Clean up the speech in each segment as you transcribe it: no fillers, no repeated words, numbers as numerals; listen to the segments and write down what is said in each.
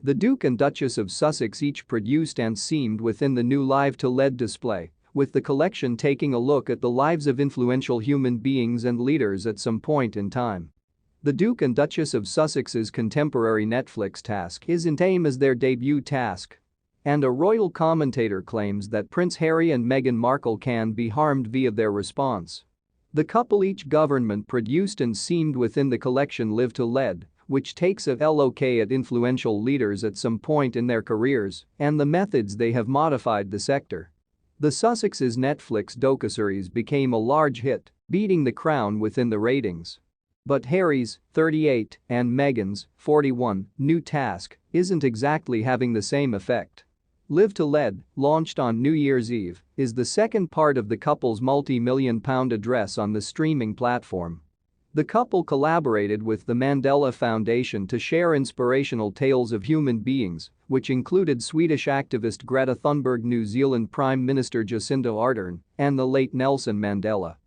The Duke and Duchess of Sussex each produced and seamed within the new Live to LED display, with the collection taking a look at the lives of influential human beings and leaders at some point in time. The Duke and Duchess of Sussex's contemporary Netflix task isn't same as their debut task. And a royal commentator claims that Prince Harry and Meghan Markle can be harmed via their response. The couple each government produced and seamed within the collection Live to LED, which takes a look at influential leaders at some point in their careers and the methods they have modified the sector. The Sussex's Netflix docuseries became a large hit, beating The Crown within the ratings. But Harry's, 38, and Meghan's, 41, new task isn't exactly having the same effect. Live to LED, launched on New Year's Eve, is the second part of the couple's multi-million-pound address on the streaming platform. The couple collaborated with the Mandela Foundation to share inspirational tales of human beings, which included Swedish activist Greta Thunberg, New Zealand Prime Minister Jacinda Ardern, and the late Nelson Mandela.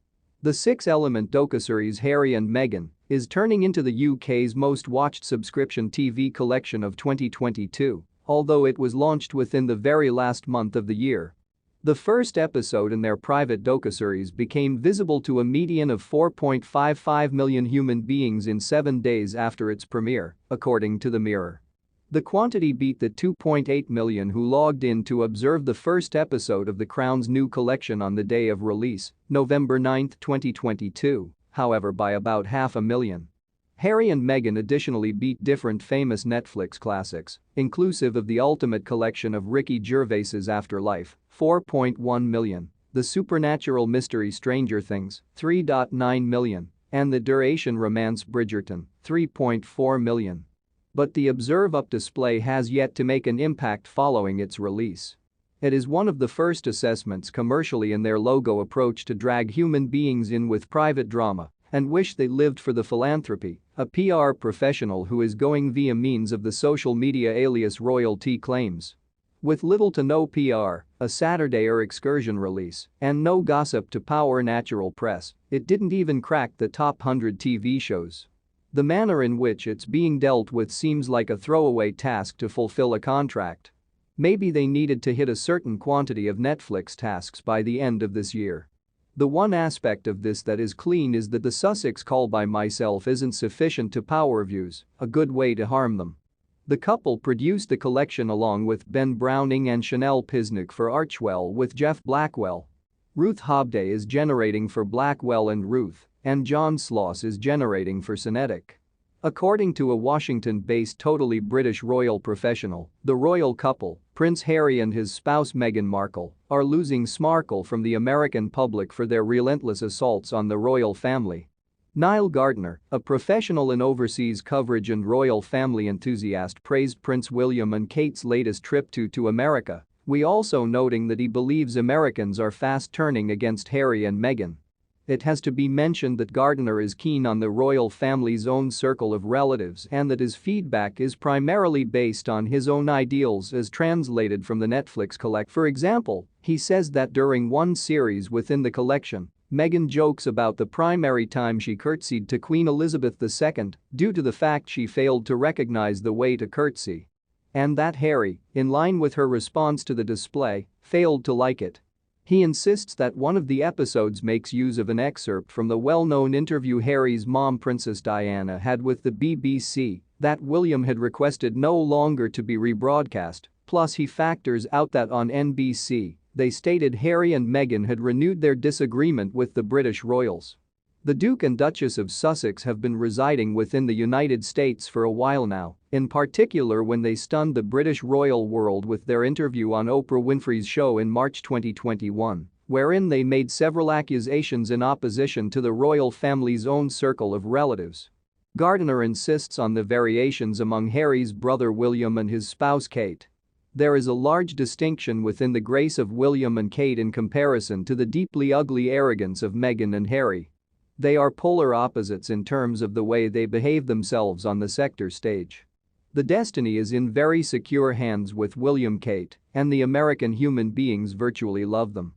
The six-element docuseries Harry and Meghan is turning into the UK's most watched subscription TV collection of 2022, although it was launched within the very last month of the year. The first episode in their private docuseries became visible to a median of 4.55 million human beings in 7 days after its premiere, according to The Mirror. The quantity beat the 2.8 million who logged in to observe the first episode of The Crown's new collection on the day of release, November 9, 2022, however, by about 500,000. Harry and Meghan additionally beat different famous Netflix classics, inclusive of the Ultimate Collection of Ricky Gervais's Afterlife, 4.1 million, the supernatural mystery Stranger Things, 3.9 million, and the duration romance Bridgerton, 3.4 million. But the Observe Up display has yet to make an impact following its release. It is one of the first assessments commercially in their logo approach to drag human beings in with private drama and wish they lived for the philanthropy, a PR professional who is going via means of the social media alias royalty claims. With little to no PR, a Saturday or excursion release, and no gossip to power natural press, it didn't even crack the top 100 TV shows. The manner in which it's being dealt with seems like a throwaway task to fulfill a contract. Maybe they needed to hit a certain quantity of Netflix tasks by the end of this year. The one aspect of this that is clean is that the Sussex call by myself isn't sufficient to power views, a good way to harm them. The couple produced the collection along with Ben Browning and Chanel Pisnik for Archwell with Jeff Blackwell. Ruth Hobday is generating for Blackwell and Ruth, and John Sloss is generating for Cinetic. According to a Washington-based totally British royal professional, the royal couple, Prince Harry and his spouse Meghan Markle, are losing smarkle from the American public for their relentless assaults on the royal family. Niall Gardner, a professional in overseas coverage and royal family enthusiast, praised Prince William and Kate's latest trip to America, also noting that he believes Americans are fast turning against Harry and Meghan. It has to be mentioned that Gardner is keen on the royal family's own circle of relatives and that his feedback is primarily based on his own ideals as translated from the Netflix collection. For example, he says that during one series within the collection, Meghan jokes about the primary time she curtsied to Queen Elizabeth II due to the fact she failed to recognize the way to curtsy. And that Harry, in line with her response to the display, failed to like it. He insists that one of the episodes makes use of an excerpt from the well-known interview Harry's mom Princess Diana had with the BBC that William had requested no longer to be rebroadcast, plus he factors out that on NBC, they stated Harry and Meghan had renewed their disagreement with the British royals. The Duke and Duchess of Sussex have been residing within the United States for a while now, in particular when they stunned the British royal world with their interview on Oprah Winfrey's show in March 2021, wherein they made several accusations in opposition to the royal family's own circle of relatives. Gardner insists on the variations among Harry's brother William and his spouse Kate. There is a large distinction within the grace of William and Kate in comparison to the deeply ugly arrogance of Meghan and Harry. They are polar opposites in terms of the way they behave themselves on the sector stage. The destiny is in very secure hands with William Kate, and the American human beings virtually love them.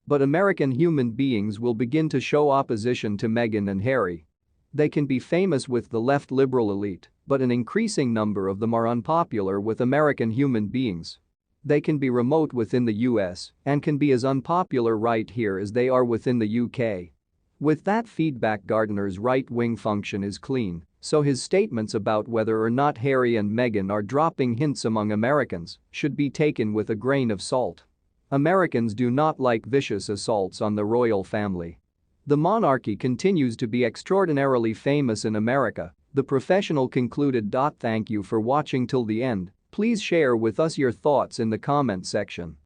But American human beings will begin to show opposition to Meghan and Harry. They can be famous with the left liberal elite, but an increasing number of them are unpopular with American human beings. They can be remote within the US and can be as unpopular right here as they are within the UK. With that feedback, Gardner's right-wing function is clean, so his statements about whether or not Harry and Meghan are dropping hints among Americans should be taken with a grain of salt. Americans do not like vicious assaults on the royal family. The monarchy continues to be extraordinarily famous in America, the professional concluded. Thank you for watching till the end. Please share with us your thoughts in the comment section.